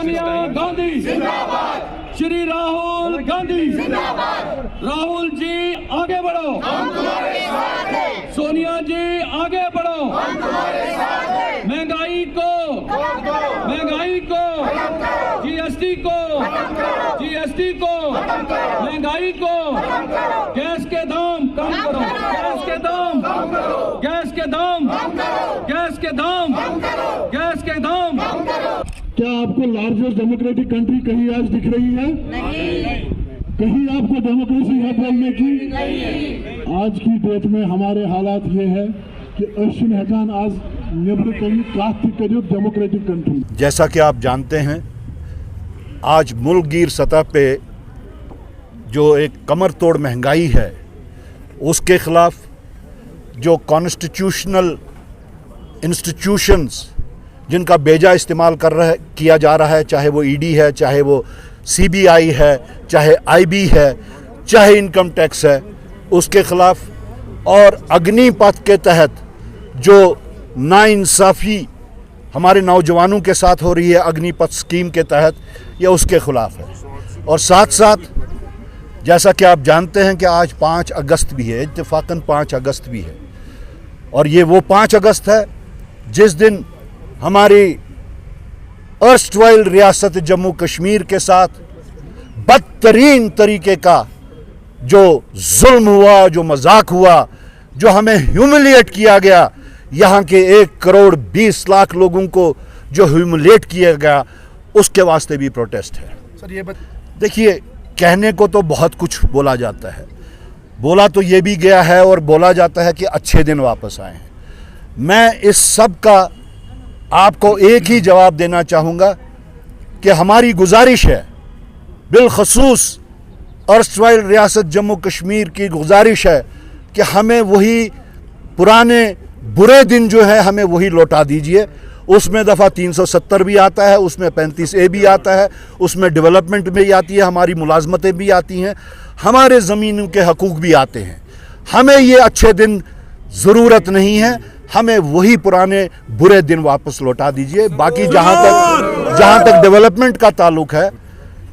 सोनिया गांधी जिंदाबाद, श्री राहुल गांधी जिंदाबाद। राहुल जी आगे बढ़ो, हम तुम्हारे साथ हैं। सोनिया जी आगे बढ़ो, हम तुम्हारे साथ हैं। महंगाई को जीएसटी को महंगाई को, गैस के दाम कम करो, गैस के दाम क्या आपको लार्जेस्ट डेमोक्रेटिक कंट्री कहीं आज दिख रही है? नहीं। कहीं आपको डेमोक्रेसी है बोलने की? नहीं। आज की डेट में हमारे हालात ये है कि अश्विन हैकान आज डेमोक्रेटिक कंट्री। जैसा कि आप जानते हैं, आज मुल्कगीर सतह पे जो एक कमर तोड़ महंगाई है, उसके खिलाफ जो कॉन्स्टिट्यूशनल इंस्टीट्यूशंस जिनका बेजा इस्तेमाल किया जा रहा है, चाहे वो ईडी है, चाहे वो सीबीआई है, चाहे आईबी है, चाहे इनकम टैक्स है, उसके खिलाफ, और अग्निपथ के तहत जो नाइंसाफ़ी हमारे नौजवानों के साथ हो रही है अग्निपथ स्कीम के तहत, यह उसके खिलाफ है। और साथ साथ जैसा कि आप जानते हैं कि आज 5 अगस्त भी है, इत्तेफाकन 5 अगस्त भी है, और ये वो 5 अगस्त है जिस दिन हमारी अर्स्टवाइल रियासत जम्मू कश्मीर के साथ बदतरीन तरीके का जो जुल्म हुआ, जो मजाक हुआ, जो हमें ह्यूमिलिएट किया गया, यहाँ के 1 करोड़ 20 लाख लोगों को जो ह्यूमिलिएट किया गया, उसके वास्ते भी प्रोटेस्ट है। सर ये देखिए, कहने को तो बहुत कुछ बोला जाता है, बोला तो ये भी गया है और बोला जाता है कि अच्छे दिन वापस आए हैं। मैं इस सब का आपको एक ही जवाब देना चाहूँगा कि हमारी गुजारिश है, बिलखसूस अर्स्टवाइल रियासत जम्मू कश्मीर की गुजारिश है कि हमें वही पुराने बुरे दिन जो है हमें वही लौटा दीजिए। उसमें दफ़ा 370 भी आता है, उसमें 35A भी आता है, उसमें डेवलपमेंट भी आती है, हमारी मुलाजमतें भी आती हैं, हमारे ज़मीनों के हकूक़ भी आते हैं। हमें ये अच्छे दिन ज़रूरत नहीं है, हमें वही पुराने बुरे दिन वापस लौटा दीजिए। बाकी जहाँ तक डेवलपमेंट का ताल्लुक है,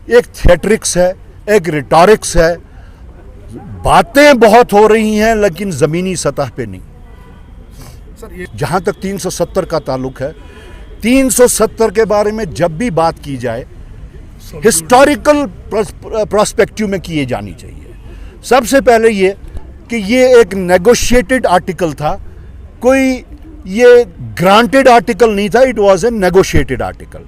एक थिएट्रिक्स है, एक रिटॉरिक्स है, बातें बहुत हो रही हैं लेकिन ज़मीनी सतह पे नहीं। जहाँ तक 370 का ताल्लुक है, 370 के बारे में जब भी बात की जाए हिस्टोरिकल पर्सपेक्टिव में किए जानी चाहिए। सबसे पहले ये कि ये एक नेगोशिएटेड आर्टिकल था, कोई ये ग्रांटेड आर्टिकल नहीं था, it was a negotiated article,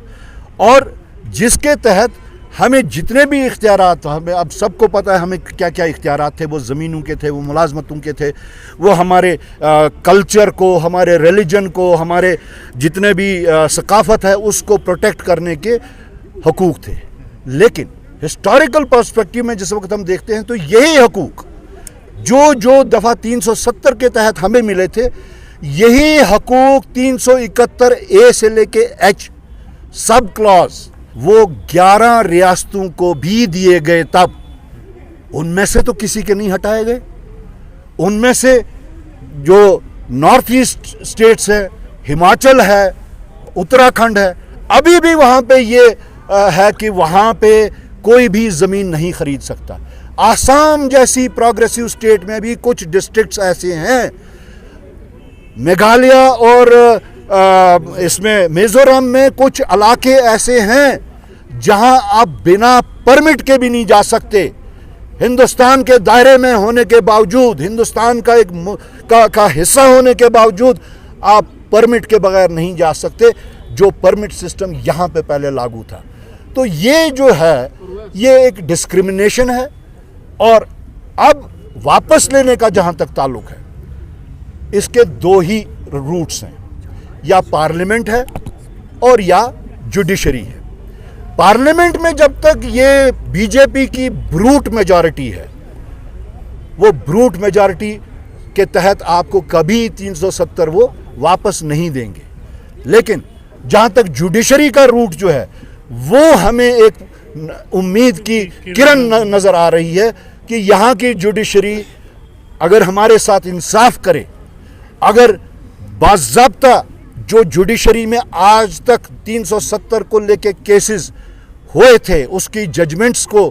और जिसके तहत हमें जितने भी इख्तियारात, हमें अब सबको पता है हमें क्या क्या इख्तियारात थे, वो ज़मीनों के थे, वो मुलाजमतों के थे, वो हमारे कल्चर को, हमारे रिलीजन को, हमारे जितने भी सकाफ़त है उसको प्रोटेक्ट करने के हकूक़ थे। लेकिन हिस्टोरिकल पर्सपेक्टिव में जिस वक्त हम देखते हैं तो यही हकूक़ जो दफ़ा 370 के तहत हमें मिले थे, यही हकूक़ 371A से लेके H सब क्लॉज वो 11 रियासतों को भी दिए गए। तब उनमें से तो किसी के नहीं हटाए गए। उनमें से जो नॉर्थ ईस्ट स्टेट्स है, हिमाचल है, उत्तराखंड है, अभी भी वहाँ पे ये है कि वहाँ पे कोई भी ज़मीन नहीं खरीद सकता। आसाम जैसी प्रोग्रेसिव स्टेट में भी कुछ डिस्ट्रिक्ट्स ऐसे हैं, मेघालय और इसमें मिजोरम में कुछ इलाके ऐसे हैं जहां आप बिना परमिट के भी नहीं जा सकते। हिंदुस्तान के दायरे में होने के बावजूद, हिंदुस्तान का एक का हिस्सा होने के बावजूद आप परमिट के बगैर नहीं जा सकते, जो परमिट सिस्टम यहाँ पे पहले लागू था। तो ये जो है ये एक डिस्क्रिमिनेशन है। और अब वापस लेने का जहाँ तक ताल्लुक है, इसके 2 ही रूट्स हैं, या पार्लियामेंट है और या जुडिशरी है। पार्लियामेंट में जब तक ये बीजेपी की ब्रूट मेजॉरिटी है, वो ब्रूट मेजॉरिटी के तहत आपको कभी 370 वो वापस नहीं देंगे। लेकिन जहाँ तक जुडिशरी का रूट जो है, वो हमें एक उम्मीद की किरण नज़र आ रही है कि यहाँ की जुडिशरी अगर हमारे साथ इंसाफ करे, अगर बाज़ाब्ता जो जुडिशरी में आज तक 370 को लेके केसेस हुए थे उसकी जजमेंट्स को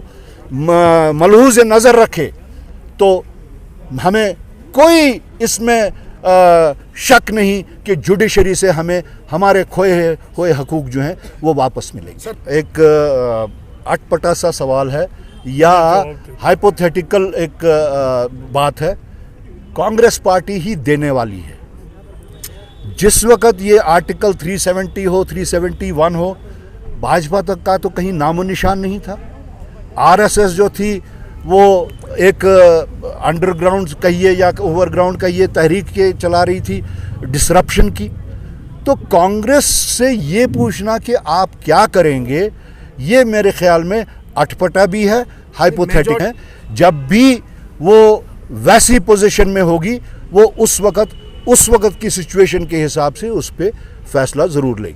मलहूज़ नज़र रखे तो हमें कोई इसमें शक नहीं कि जुडिशरी से हमें हमारे खोए हुए हकूक़ जो हैं वो वापस मिलेंगे। एक अटपटा सा सवाल है या हाइपोथेटिकल एक बात है, कांग्रेस पार्टी ही देने वाली है। जिस वक्त ये आर्टिकल 370 हो 371 हो, भाजपा तक का तो कहीं नामो निशान नहीं था। आरएसएस जो थी वो एक अंडरग्राउंड कहिए या ओवरग्राउंड कहिए तहरीक के चला रही थी डिसरप्शन की। तो कांग्रेस से ये पूछना कि आप क्या करेंगे, ये मेरे ख्याल में अटपटा भी है, हाइपोथेटिक है। जब भी वो वैसी पोजीशन में होगी वो उस वक्त की सिचुएशन के हिसाब से उस पर फैसला ज़रूर लेगी।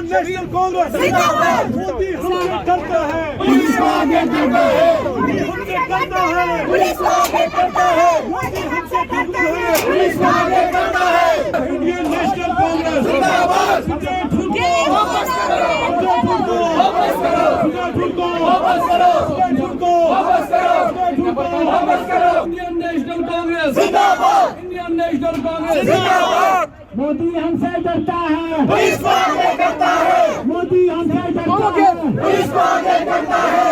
नेशनल कांग्रेस जिंदाबाद। मोदी हमसे डरता है, पुलिस को आगे करता है। मोदी हमसे डरता है, पुलिस को आगे करता है। मोदी हमसे डरता है, पुलिस को आगे करता है। इंडियन नेशनल कांग्रेस जिंदाबाद। संजय ठुमको वापस करो, संजय ठुमको वापस करो, संजय ठुमको वापस करो, संजय ठुमको वापस करो, संजय ठुमको वापस करो। इंडियन नेशनल कांग्रेस जिंदाबाद। इंडियन नेशनल कांग्रेस जिंदाबाद। मोदी हमसे डरता है, पुलिस को आगे करता है। मोदी हमसे डरता है। पुलिस को आगे करता है।